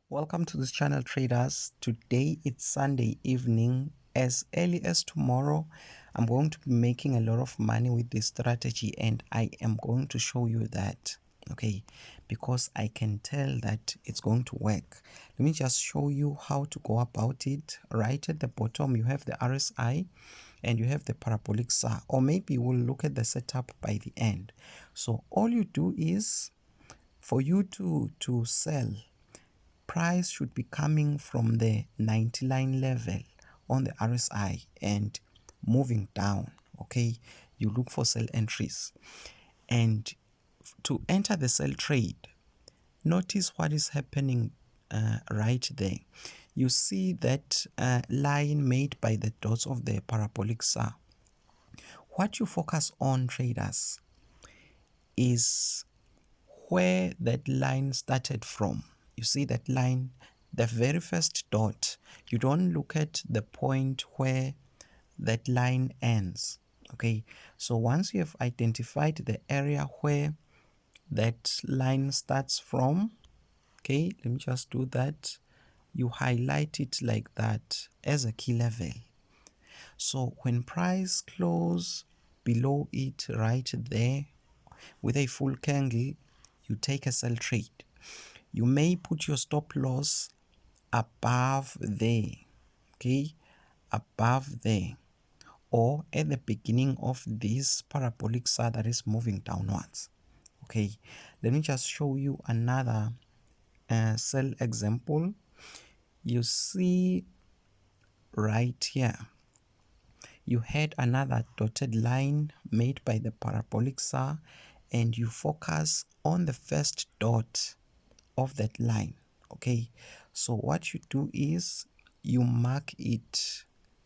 Welcome to this channel, traders. Today it's Sunday evening. As early as tomorrow, I'm going to be making a lot of money with this strategy, and I am going to show you that, okay, because I can tell that it's going to work. Let me just show you how to go about it. Right at the bottom you have the RSI and you have the parabolic SAR, or maybe we'll look at the setup by the end. So all you do is, for you to sell, price should be coming from the 90 line level on the RSI and moving down. Okay, you look for sell entries, and to enter the sell trade, notice what is happening right there. You see that line made by the dots of the parabolic SAR. What you focus on, traders, is where that line started from. You see that line, the very first dot. You don't look at the point where that line ends. Okay, so once you have identified the area where that line starts from, okay, let me just do that. You highlight it like that as a key level. So when price close below it right there with a full candle, you take a sell trade. You may put your stop loss above there, okay, above there, or at the beginning of this parabolic SAR that is moving downwards. Okay, let me just show you another sell example. You see right here, you had another dotted line made by the parabolic SAR, and you focus on the first dot of that line. Okay, so what you do is you mark it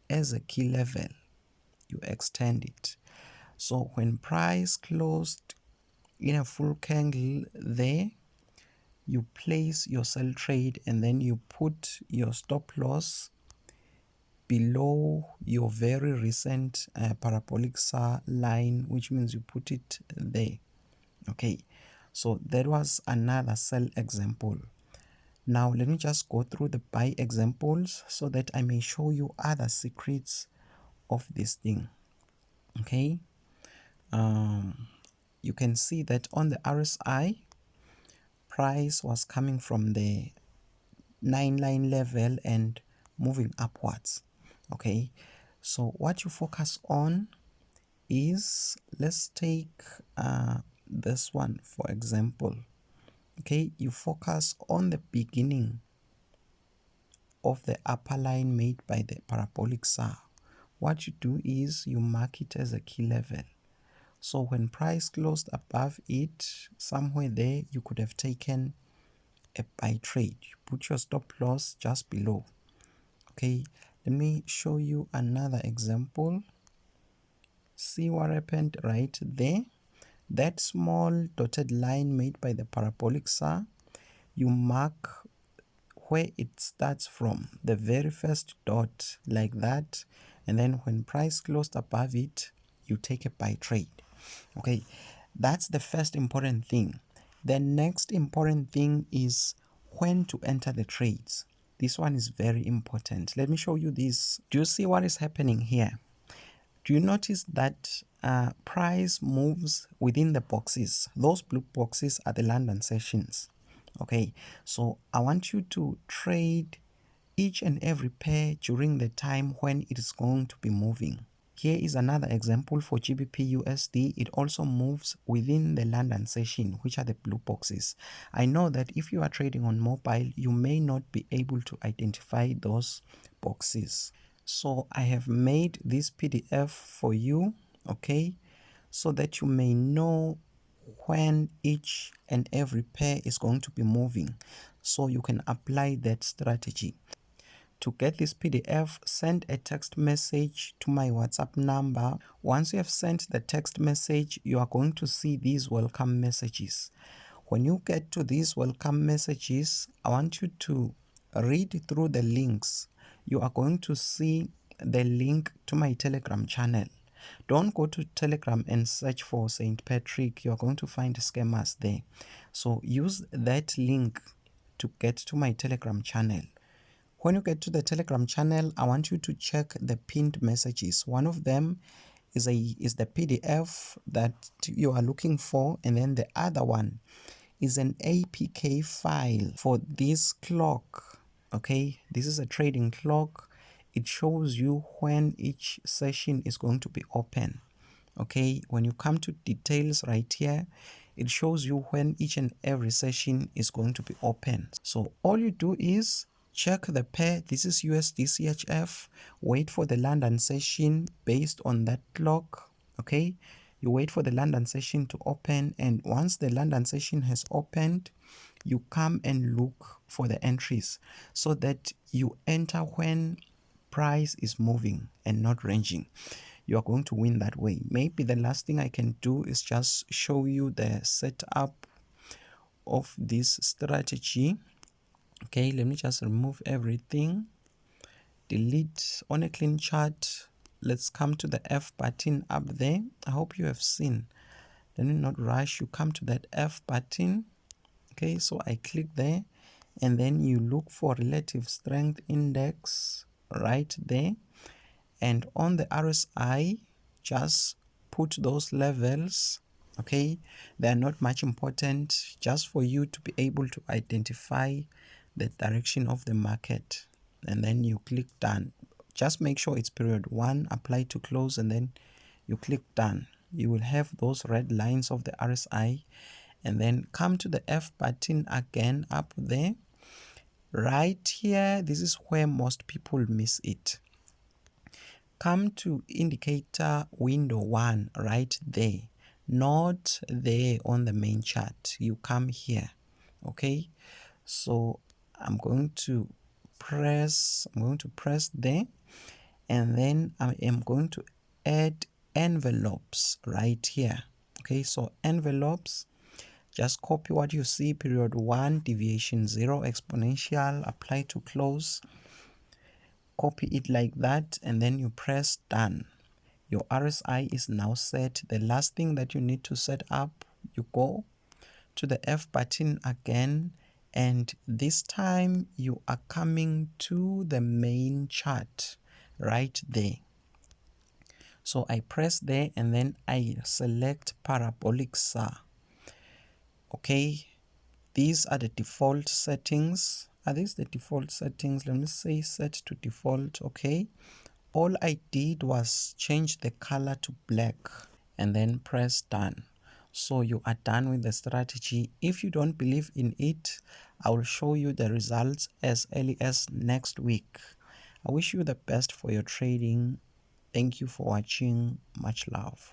as a key level, you extend it. So when price closed in a full candle there, you place your sell trade and then you put your stop loss below your very recent parabolic SAR line, which means you put it there. Okay, so that was another sell example. Now let me just go through the buy examples so that I may show you other secrets of this thing. Okay, you can see that on the RSI, price was coming from the 9 line level and moving upwards. Okay, so what you focus on is, let's take this one for example. Okay, you focus on the beginning of the upper line made by the parabolic SAR. What you do is you mark it as a key level. So when price closed above it, somewhere there, you could have taken a buy trade. You put your stop loss just below. Okay, let me show you another example. See what happened right there. That small dotted line made by the parabolic SAR, you mark where it starts from, the very first dot like that, and then when price closed above it, you take a buy trade. Okay, that's the first important thing. The next important thing is when to enter the trades. This one is very important. Let me show you this. Do you see what is happening here? Do you notice that price moves within the boxes? Those blue boxes are the London sessions. Okay, so I want you to trade each and every pair during the time when it is going to be moving. Here is another example for GBP USD. It also moves within the London session, which are the blue boxes. I know that if you are trading on mobile, you may not be able to identify those boxes. So I have made this PDF for you, okay, so that you may know when each and every pair is going to be moving, so you can apply that strategy. To get this PDF, send a text message to my WhatsApp number. Once you have sent the text message, you are going to see these welcome messages. When you get to these welcome messages, I want you to read through the links. You are going to see the link to my Telegram channel. Don't go to Telegram and search for St. Patrick. You are going to find scammers there. So use that link to get to my Telegram channel. When you get to the Telegram channel, I want you to check the pinned messages. One of them is the PDF that you are looking for, and then the other one is an APK file for this clock. Okay, this is a trading clock. It shows you when each session is going to be open. Okay, when you come to details right here, it shows you when each and every session is going to be open. So all you do is check the pair. This is USD CHF. Wait for the London session based on that clock. Okay, you wait for the London session to open, and once the London session has opened, you come and look for the entries so that you enter when price is moving and not ranging. You are going to win that way. Maybe the last thing I can do is just show you the setup of this strategy. Okay, let me just remove everything, delete on a clean chart. Let's come to the F button up there. I hope you have seen. Let me not rush. You come to that F button. Okay, so I click there, and then you look for relative strength index right there, and on the RSI just put those levels. Okay, they are not much important, just for you to be able to identify the direction of the market, and then you click done. Just make sure it's period 1, apply to close, and then you click done. You will have those red lines of the RSI, and then come to the F button again up there. Right here, this is where most people miss it. Come to indicator window 1 right there, not there on the main chart. You come here. Okay, so I'm going to press there, and then I am going to add envelopes right here. Okay, so envelopes, just copy what you see, period 1, deviation 0, exponential, apply to close, copy it like that, and then you press done. Your RSI is now set. The last thing that you need to set up, you go to the F button again, and this time you are coming to the main chart right there. So I press there, and then I select parabolic SAR. Okay, these are the default settings. Are these the default settings? Let me say set to default. Okay, all I did was change the color to black and then press done. So you are done with the strategy. If you don't believe in it, I will show you the results as early as next week. I wish you the best for your trading. Thank you for watching. Much love.